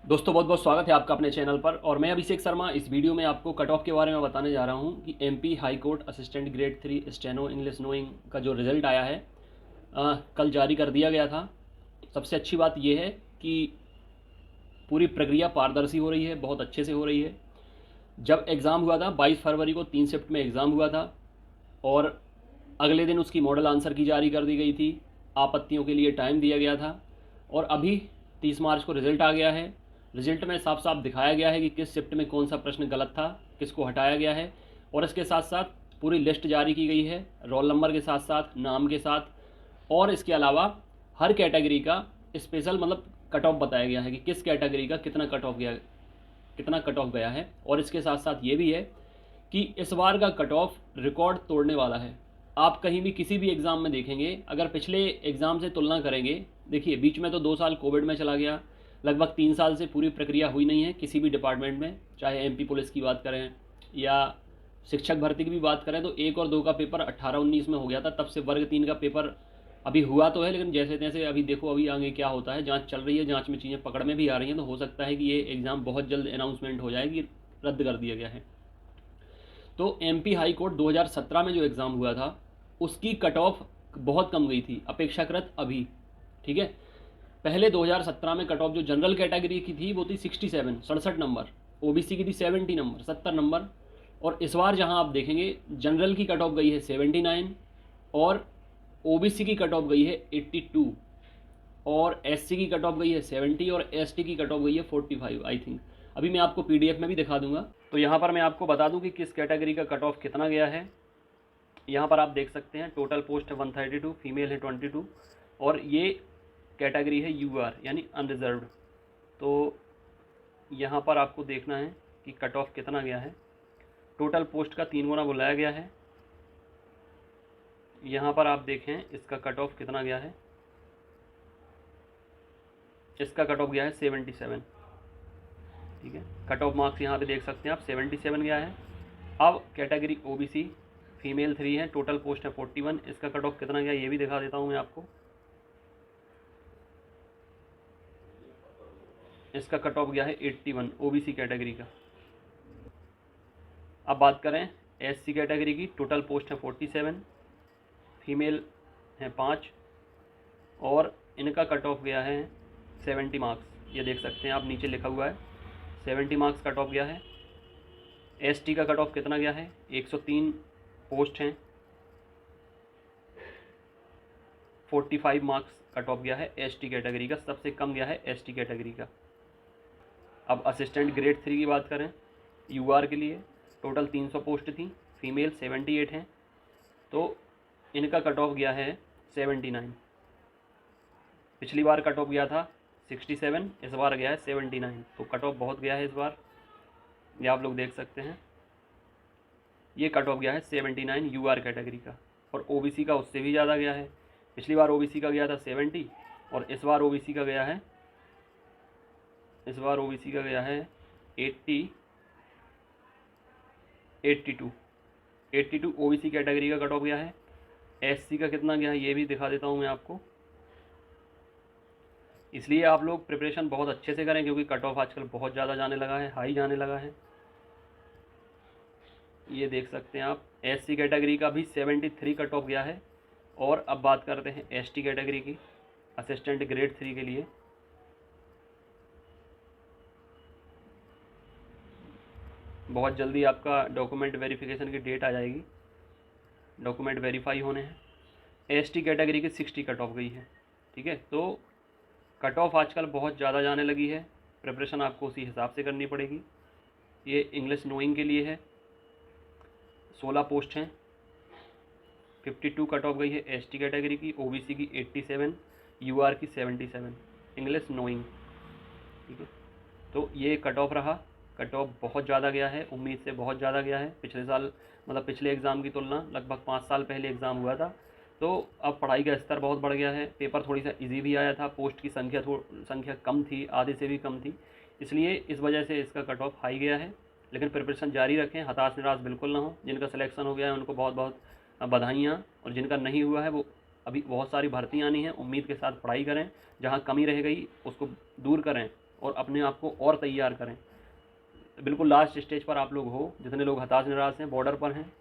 दोस्तों बहुत बहुत स्वागत है आपका अपने चैनल पर। और मैं अभिषेक शर्मा इस वीडियो में आपको कट ऑफ के बारे में बताने जा रहा हूं कि MP high court assistant grade 3 steno English knowing का जो रिज़ल्ट आया है कल जारी कर दिया गया था। सबसे अच्छी बात यह है कि पूरी प्रक्रिया पारदर्शी हो रही है, बहुत अच्छे से हो रही है। जब एग्ज़ाम हुआ था 22 फरवरी को 3 शिफ्ट में एग्ज़ाम हुआ था और अगले दिन उसकी मॉडल आंसर की जारी कर दी गई थी। आपत्तियों के लिए टाइम दिया गया था और अभी 30 मार्च को रिज़ल्ट आ गया है। रिज़ल्ट में साफ साफ दिखाया गया है कि किस शिफ्ट में कौन सा प्रश्न गलत था, किसको हटाया गया है। और इसके साथ साथ पूरी लिस्ट जारी की गई है, रोल नंबर के साथ साथ, नाम के साथ। और इसके अलावा हर कैटेगरी का स्पेशल कट ऑफ बताया गया है कि किस कैटेगरी का कितना कट ऑफ गया है। और इसके साथ साथ ये भी है कि इस बार का कट ऑफ रिकॉर्ड तोड़ने वाला है। आप कहीं भी किसी भी एग्ज़ाम में देखेंगे, अगर पिछले एग्ज़ाम से तुलना करेंगे, देखिए बीच में तो 2 साल कोविड में चला गया, लगभग 3 साल से पूरी प्रक्रिया हुई नहीं है किसी भी डिपार्टमेंट में। चाहे एमपी पुलिस की बात करें या शिक्षक भर्ती की भी बात करें तो 1 और 2 का पेपर 18-19 में हो गया था। तब से वर्ग 3 का पेपर अभी हुआ तो है, लेकिन जैसे तैसे अभी देखो अभी आगे क्या होता है। जांच चल रही है, जांच में चीज़ें पकड़ में भी आ रही हैं, तो हो सकता है कि ये एग्ज़ाम बहुत जल्द अनाउंसमेंट हो जाएगी, रद्द कर दिया गया है। तो एमपी हाई कोर्ट 2017 में जो एग्ज़ाम हुआ था उसकी कट ऑफ बहुत कम गई थी अपेक्षाकृत अभी। ठीक है, पहले 2017 में कट ऑफ जो जनरल कैटेगरी की थी वो थी 67 67 नंबर, ओबीसी की थी 70 नंबर 70 नंबर। और इस बार जहां आप देखेंगे जनरल की कट ऑफ गई है 79 और ओबीसी की कट ऑफ गई है 82 और एससी की कट ऑफ गई है 70 और एसटी की कट ऑफ गई है 45 आई थिंक। अभी मैं आपको पीडीएफ में भी दिखा दूंगा। तो यहाँ पर मैं आपको बता दूं कि किस कैटेगरी का कट ऑफ कितना गया है। यहाँ पर आप देख सकते हैं टोटल पोस्ट है 132, फीमेल है 22 और ये कैटेगरी है यूआर यानी अनरिजर्व्ड। तो यहाँ पर आपको देखना है कि कट ऑफ कितना गया है। टोटल पोस्ट का 3 गुना बुलाया गया है। यहाँ पर आप देखें इसका कट ऑफ कितना गया है। इसका कट ऑफ गया है 77। ठीक है, कट ऑफ मार्क्स यहाँ पे देख सकते हैं आप 77 गया है। अब कैटेगरी ओबीसी, फीमेल 3 है, टोटल पोस्ट है 41, इसका कट ऑफ कितना गया ये भी दिखा देता हूँ मैं आपको। इसका कट ऑफ गया है 81 ओबीसी कैटेगरी का। अब बात करें एससी कैटेगरी की, टोटल पोस्ट है 47, फीमेल हैं 5 और इनका कट ऑफ गया है 70 मार्क्स। ये देख सकते हैं आप, नीचे लिखा हुआ है 70 मार्क्स कट ऑफ गया है। एसटी का कट ऑफ कितना गया है, 103 पोस्ट हैं, 45 मार्क्स कट ऑफ गया है एसटी कैटेगरी का। सबसे कम गया है एसटी कैटेगरी का। अब असिस्टेंट ग्रेड 3 की बात करें यूआर के लिए, टोटल 300 पोस्ट थी, फीमेल 78 हैं, तो इनका कट ऑफ गया है 79। पिछली बार कट ऑफ गया था 67, इस बार गया है 79, तो कट ऑफ बहुत गया है इस बार। ये आप लोग देख सकते हैं, ये कट ऑफ गया है 79 यूआर कैटेगरी का। और ओबीसी का उससे भी ज़्यादा गया है। पिछली बार ओबीसी का गया था 70 और इस बार ओबीसी का गया है 82 ओबीसी कैटेगरी का कट ऑफ गया है। एससी का कितना गया है ये भी दिखा देता हूँ मैं आपको। इसलिए आप लोग प्रिपरेशन बहुत अच्छे से करें क्योंकि कट ऑफ आजकल बहुत ज़्यादा जाने लगा है, हाई जाने लगा है। ये देख सकते हैं आप, एससी कैटेगरी का भी 73 कट ऑफ गया है। और अब बात करते हैं एसटी कैटेगरी की, असिस्टेंट ग्रेड 3 के लिए। बहुत जल्दी आपका डॉक्यूमेंट वेरिफिकेशन की डेट आ जाएगी, डॉक्यूमेंट वेरीफाई होने हैं। एसटी कैटेगरी की 60 कट ऑफ गई है। ठीक है, तो कट ऑफ आजकल बहुत ज़्यादा जाने लगी है, प्रिपरेशन आपको उसी हिसाब से करनी पड़ेगी। ये इंग्लिश नोइंग के लिए है, 16 पोस्ट हैं, 52 कट ऑफ गई है एसटी कैटेगरी की, ओबीसी की 87, यूआर की 77, इंग्लिश नोइंग। ठीक है, तो ये कट ऑफ रहा। कट ऑफ बहुत ज़्यादा गया है, उम्मीद से बहुत ज़्यादा गया है। पिछले साल पिछले एग्ज़ाम की तुलना लगभग 5 साल पहले एग्ज़ाम हुआ था, तो अब पढ़ाई का स्तर बहुत बढ़ गया है। पेपर थोड़ी सा इजी भी आया था, पोस्ट की संख्या कम थी, आधे से भी कम थी, इसलिए इस वजह से इसका कट ऑफ हाई गया है। लेकिन प्रिपरेशन जारी रखें, हताश निराश बिल्कुल ना हो। जिनका सिलेक्शन हो गया है उनको बहुत बहुत बधाइयाँ, और जिनका नहीं हुआ है वो अभी बहुत सारी भर्तियाँ आनी हैं, उम्मीद के साथ पढ़ाई करें, जहाँ कमी रह गई उसको दूर करें। और अपने आप को और तैयार करें। बिल्कुल लास्ट स्टेज पर आप लोग हो, जितने लोग हताश निराश हैं, बॉर्डर पर हैं,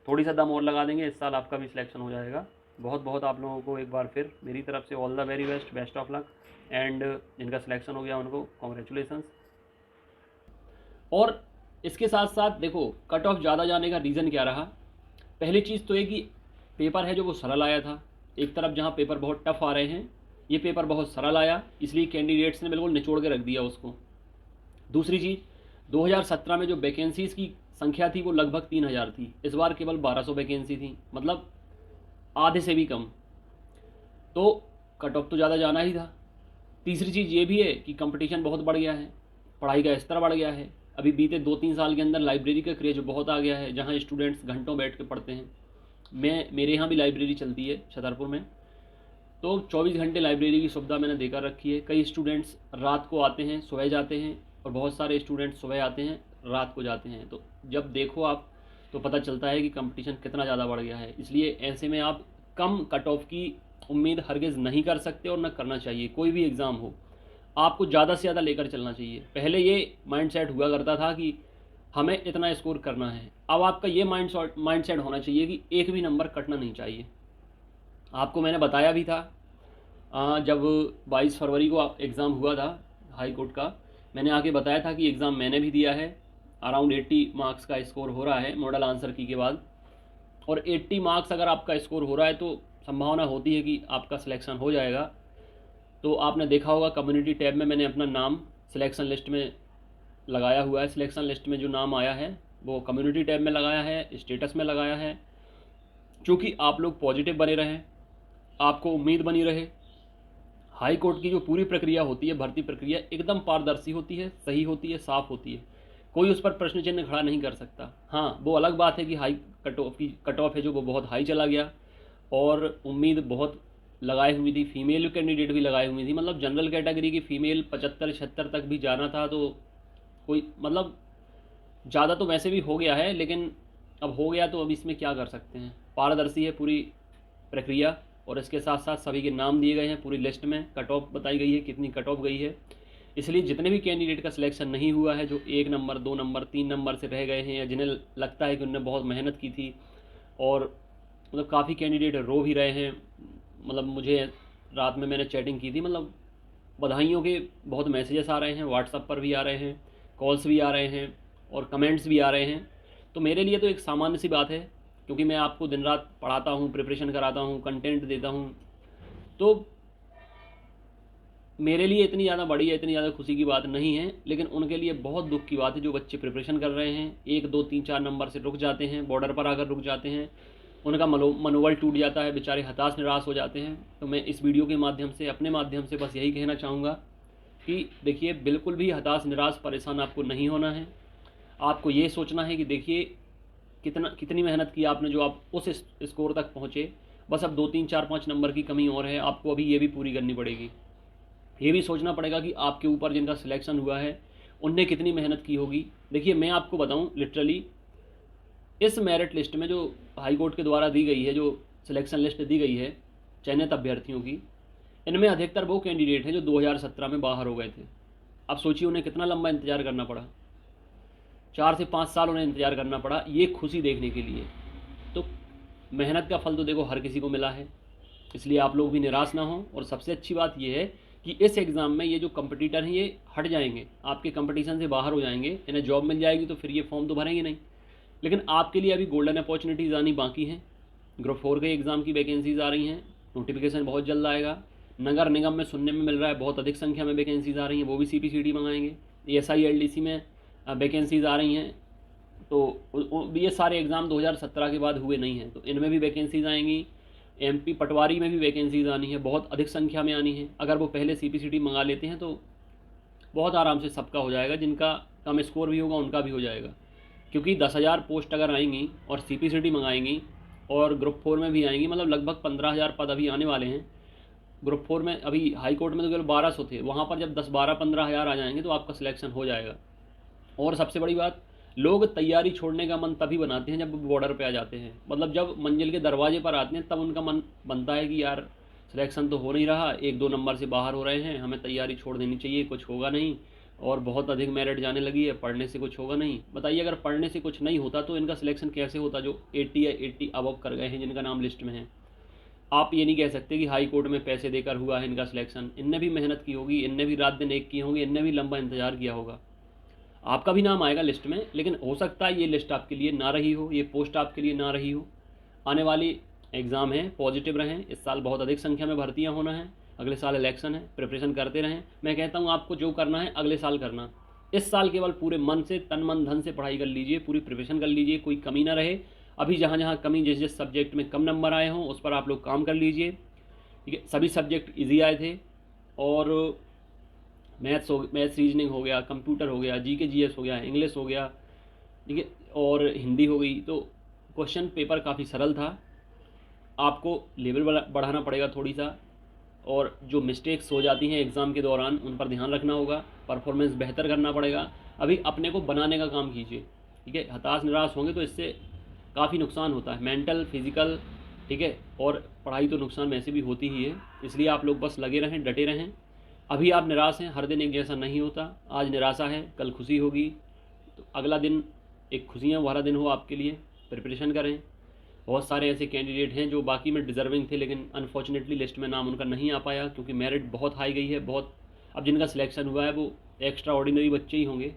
थोड़ी सा दम और लगा देंगे, इस साल आपका भी सिलेक्शन हो जाएगा। बहुत बहुत आप लोगों को एक बार फिर मेरी तरफ से all the very best, best of luck. And जिनका सिलेक्शन हो गया उनको कॉन्ग्रेचुलेसन्स। और इसके साथ साथ देखो, कट ऑफ ज़्यादा जाने का रीज़न क्या रहा। पहली चीज़ तो ये कि पेपर है जो वो सरल आया था। एक तरफ जहाँ पेपर बहुत टफ आ रहे हैं, ये पेपर बहुत सरल आया, इसलिए कैंडिडेट्स ने बिल्कुल निचोड़ के रख दिया उसको। दूसरी चीज़, 2017 में जो वैकेंसीज़ की संख्या थी वो लगभग 3000 थी, इस बार केवल 1200 वैकेंसी थी, मतलब आधे से भी कम। तो कट ऑफ तो ज़्यादा जाना ही था। तीसरी चीज़ ये भी है कि कंपटीशन बहुत बढ़ गया है, पढ़ाई का स्तर बढ़ गया है। अभी बीते 2-3 साल के अंदर लाइब्रेरी का क्रेज बहुत आ गया है, जहाँ स्टूडेंट्स घंटों बैठ के पढ़ते हैं। मेरे यहाँ भी लाइब्रेरी चलती है छतरपुर में, तो 24 घंटे लाइब्रेरी की सुविधा मैंने देकर रखी है। कई स्टूडेंट्स रात को आते हैं, सुबह जाते हैं, और बहुत सारे स्टूडेंट्स सुबह आते हैं, रात को जाते हैं। तो जब देखो आप तो पता चलता है कि कंपटीशन कितना ज़्यादा बढ़ गया है। इसलिए ऐसे में आप कम कट ऑफ की उम्मीद हरगिज़ नहीं कर सकते और न करना चाहिए। कोई भी एग्ज़ाम हो, आपको ज़्यादा से ज़्यादा लेकर चलना चाहिए। पहले ये माइंडसेट हुआ करता था कि हमें इतना स्कोर करना है, अब आपका ये माइंडसेट होना चाहिए कि एक भी नंबर कटना नहीं चाहिए। आपको मैंने बताया भी था, जब 22 फरवरी को एग्ज़ाम हुआ था हाई कोर्ट का, मैंने आके बताया था कि एग्ज़ाम मैंने भी दिया है। अराउंड 80 मार्क्स का स्कोर हो रहा है मॉडल आंसर की के बाद, और 80 मार्क्स अगर आपका स्कोर हो रहा है तो संभावना होती है कि आपका सिलेक्शन हो जाएगा। तो आपने देखा होगा कम्युनिटी टैब में मैंने अपना नाम सिलेक्शन लिस्ट में लगाया हुआ है। सिलेक्शन लिस्ट में जो नाम आया है वो कम्युनिटी टैब में लगाया है, स्टेटस में लगाया है। चूँकि आप लोग पॉजिटिव बने रहें, आपको उम्मीद बनी रहे। हाई कोर्ट की जो पूरी प्रक्रिया होती है, भर्ती प्रक्रिया, एकदम पारदर्शी होती है, सही होती है, साफ़ होती है। कोई उस पर प्रश्न चिन्ह खड़ा नहीं कर सकता। हाँ, वो अलग बात है कि हाई कट ऑफ है जो वो बहुत हाई चला गया, और उम्मीद बहुत लगाई हुई थी, फीमेल कैंडिडेट भी लगाई हुई थी। मतलब जनरल कैटेगरी की फ़ीमेल 75-76 तक भी जाना था, तो कोई मतलब ज़्यादा तो वैसे भी हो गया है, लेकिन अब हो गया तो अब इसमें क्या कर सकते हैं। पारदर्शी है पूरी प्रक्रिया, और इसके साथ साथ सभी के नाम दिए गए हैं पूरी लिस्ट में, कट ऑफ बताई गई है कितनी कट ऑफ गई है। इसलिए जितने भी कैंडिडेट का सिलेक्शन नहीं हुआ है, जो 1 नंबर 2 नंबर 3 नंबर से रह गए हैं, या जिन्हें लगता है कि उन्होंने बहुत मेहनत की थी, और मतलब काफ़ी कैंडिडेट रो भी रहे हैं। मतलब मुझे रात में मैंने चैटिंग की थी, मतलब बधाइयों के बहुत मैसेजेस आ रहे हैं, व्हाट्सएप पर भी आ रहे हैं, कॉल्स भी आ रहे हैं, और कमेंट्स भी आ रहे हैं। तो मेरे लिए तो एक सामान्य सी बात है, क्योंकि मैं आपको दिन रात पढ़ाता हूँ, प्रिपरेशन कराता हूँ, कंटेंट देता हूँ, तो मेरे लिए इतनी ज़्यादा बड़ी है, इतनी ज़्यादा खुशी की बात नहीं है। लेकिन उनके लिए बहुत दुख की बात है जो बच्चे प्रिपरेशन कर रहे हैं, 1 2 3 4 नंबर से रुक जाते हैं, बॉर्डर पर आकर रुक जाते हैं, उनका मनोबल टूट जाता है, बेचारे हताश निराश हो जाते हैं। तो मैं इस वीडियो के माध्यम से, अपने माध्यम से बस यही कहना चाहूँगा कि देखिए, बिल्कुल भी हताश निराश परेशान आपको नहीं होना है। आपको ये सोचना है कि देखिए कितनी मेहनत की आपने, जो आप उस स्कोर तक पहुँचे। बस अब 2 3 4 5 नंबर की कमी और है, आपको अभी ये भी पूरी करनी पड़ेगी। ये भी सोचना पड़ेगा कि आपके ऊपर जिनका सिलेक्शन हुआ है उनने कितनी मेहनत की होगी। देखिए, मैं आपको बताऊं, लिटरली इस मेरिट लिस्ट में जो हाई कोर्ट के द्वारा दी गई है, जो सिलेक्शन लिस्ट दी गई है चयनित अभ्यर्थियों की, इनमें अधिकतर वो कैंडिडेट हैं जो 2017 में बाहर हो गए थे। अब सोचिए उन्हें कितना लंबा इंतज़ार करना पड़ा, 4 से 5 साल उन्हें इंतज़ार करना पड़ा ये खुशी देखने के लिए। तो मेहनत का फल तो देखो हर किसी को मिला है, इसलिए आप लोग भी निराश ना हों। और सबसे अच्छी बात यह है कि इस एग्ज़ाम में ये जो कंपटीटर हैं ये हट जाएंगे, आपके कंपटीशन से बाहर हो जाएंगे, इन्हें जॉब मिल जाएगी, तो फिर ये फॉर्म तो भरेंगे नहीं। लेकिन आपके लिए अभी गोल्डन अपॉर्चुनिटीज़ आनी बाकी हैं। ग्रुप 4 के एग्ज़ाम की वैकेंसीज़ आ रही हैं, नोटिफिकेशन बहुत जल्द आएगा। नगर निगम में सुनने में मिल रहा है बहुत अधिक संख्या में वैकेंसीज़ आ रही हैं, वो भी CPCD मंगाएंगे। SI LDC में वैकेंसीज़ आ रही हैं। तो ये सारे एग्ज़ाम 2017 के बाद हुए नहीं हैं, तो इनमें भी वैकेंसीज़ आएंगी। MP पटवारी में भी वैकेंसीज़ आनी है, बहुत अधिक संख्या में आनी है। अगर वो पहले CPCD मंगा लेते हैं तो बहुत आराम से सबका हो जाएगा, जिनका कम स्कोर भी होगा उनका भी हो जाएगा। क्योंकि 10,000 पोस्ट अगर आएंगी और CPCD मंगाएंगी और ग्रुप 4 में भी आएंगी, मतलब लगभग 15,000 पद अभी आने वाले हैं। ग्रुप 4 में अभी हाई कोर्ट में तो केवल 1200 थे, वहाँ पर जब 10 12 15,000 आ जाएंगे तो आपका सिलेक्शन हो जाएगा। और सबसे बड़ी बात, लोग तैयारी छोड़ने का मन तभी बनाते हैं जब वो बॉर्डर पे आ जाते हैं। मतलब जब मंजिल के दरवाजे पर आते हैं तब उनका मन बनता है कि यार सिलेक्शन तो हो नहीं रहा, 1-2 नंबर से बाहर हो रहे हैं, हमें तैयारी छोड़ देनी चाहिए, कुछ होगा नहीं, और बहुत अधिक मेरिट जाने लगी है, पढ़ने से कुछ होगा नहीं। बताइए अगर पढ़ने से कुछ नहीं होता तो इनका सिलेक्शन कैसे होता, जो 80 या 80 अबव कर गए हैं जिनका नाम लिस्ट में है। आप ये नहीं कह सकते कि हाई कोर्ट में पैसे देकर हुआ है इनका सिलेक्शन, इनने भी मेहनत की होगी, इनने भी रात दिन एक किए होंगे, इनने भी लंबा इंतजार किया होगा। आपका भी नाम आएगा लिस्ट में, लेकिन हो सकता है ये लिस्ट आपके लिए ना रही हो, ये पोस्ट आपके लिए ना रही हो। आने वाली एग्ज़ाम है, पॉजिटिव रहें, इस साल बहुत अधिक संख्या में भर्तियां होना है, अगले साल इलेक्शन है, प्रिपरेशन करते रहें। मैं कहता हूँ आपको जो करना है अगले साल करना, इस साल केवल पूरे मन से, तन मन धन से पढ़ाई कर लीजिए, पूरी प्रिपरेशन कर लीजिए, कोई कमी ना रहे। अभी जहाँ जहाँ कमी, जिस जिस सब्जेक्ट में कम नंबर आए हों उस पर आप लोग काम कर लीजिए, ठीक है। सभी सब्जेक्ट ईजी आए थे, और मैथ्स रीजनिंग हो गया, कंप्यूटर हो गया, जीके जीएस हो गया, इंग्लिश हो गया, ठीक है, और हिंदी हो गई, तो क्वेश्चन पेपर काफ़ी सरल था। आपको लेवल बढ़ाना पड़ेगा थोड़ी सा, और जो मिस्टेक्स हो जाती हैं एग्ज़ाम के दौरान उन पर ध्यान रखना होगा, परफॉर्मेंस बेहतर करना पड़ेगा। अभी अपने को बनाने का काम कीजिए, ठीक है। हताश निराश होंगे तो इससे काफ़ी नुकसान होता है, मेंटल, फिजिकल, ठीक है, और पढ़ाई तो नुकसान वैसे भी होती ही है। इसलिए आप लोग बस लगे रहें, डटे रहें। अभी आप निराश हैं, हर दिन एक जैसा नहीं होता, आज निराशा है कल खुशी होगी, तो अगला दिन एक खुशियाँ भरा दिन हो आपके लिए। प्रिपरेशन करें। बहुत सारे ऐसे कैंडिडेट हैं जो बाकी में डिज़र्विंग थे, लेकिन अनफॉर्चुनेटली लिस्ट में नाम उनका नहीं आ पाया, क्योंकि मेरिट बहुत हाई गई है, बहुत। अब जिनका सिलेक्शन हुआ है वो एक्स्ट्रा ऑर्डिनरी बच्चे ही होंगे,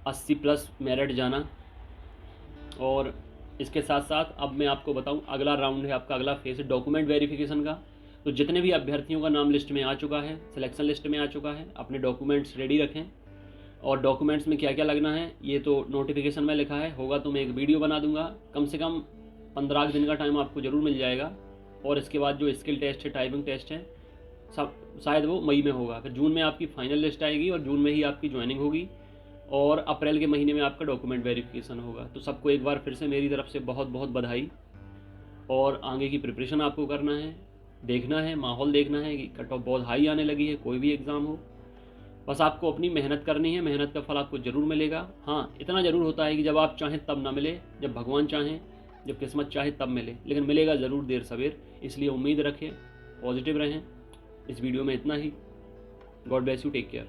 80+ मेरिट जाना। और इसके साथ साथ अब मैं आपको बताऊं, अगला राउंड है आपका, अगला फेज़ है डॉक्यूमेंट वेरिफिकेशन का। तो जितने भी अभ्यर्थियों का नाम लिस्ट में आ चुका है, सिलेक्शन लिस्ट में आ चुका है, अपने डॉक्यूमेंट्स रेडी रखें। और डॉक्यूमेंट्स में क्या क्या लगना है ये तो नोटिफिकेशन में लिखा है, होगा तो मैं एक वीडियो बना दूंगा। कम से कम 15 दिन का टाइम आपको ज़रूर मिल जाएगा। और इसके बाद जो स्किल टेस्ट है, टाइपिंग टेस्ट है, सब शायद वो मई में होगा। फिर जून में आपकी फाइनल लिस्ट आएगी और जून में ही आपकी ज्वाइनिंग होगी, और अप्रैल के महीने में आपका डॉक्यूमेंट वेरिफिकेशन होगा। तो सबको एक बार फिर से मेरी तरफ से बहुत बहुत बधाई। और आगे की प्रिपरेशन आपको करना है, देखना है, माहौल देखना है कि कट ऑफ बहुत हाई आने लगी है, कोई भी एग्ज़ाम हो। बस आपको अपनी मेहनत करनी है, मेहनत का फल आपको ज़रूर मिलेगा। हाँ, इतना ज़रूर होता है कि जब आप चाहें तब ना मिले, जब भगवान चाहें, जब किस्मत चाहे तब मिले, लेकिन मिलेगा ज़रूर देर सवेर। इसलिए उम्मीद रखें, पॉजिटिव रहें। इस वीडियो में इतना ही। God bless you, take care.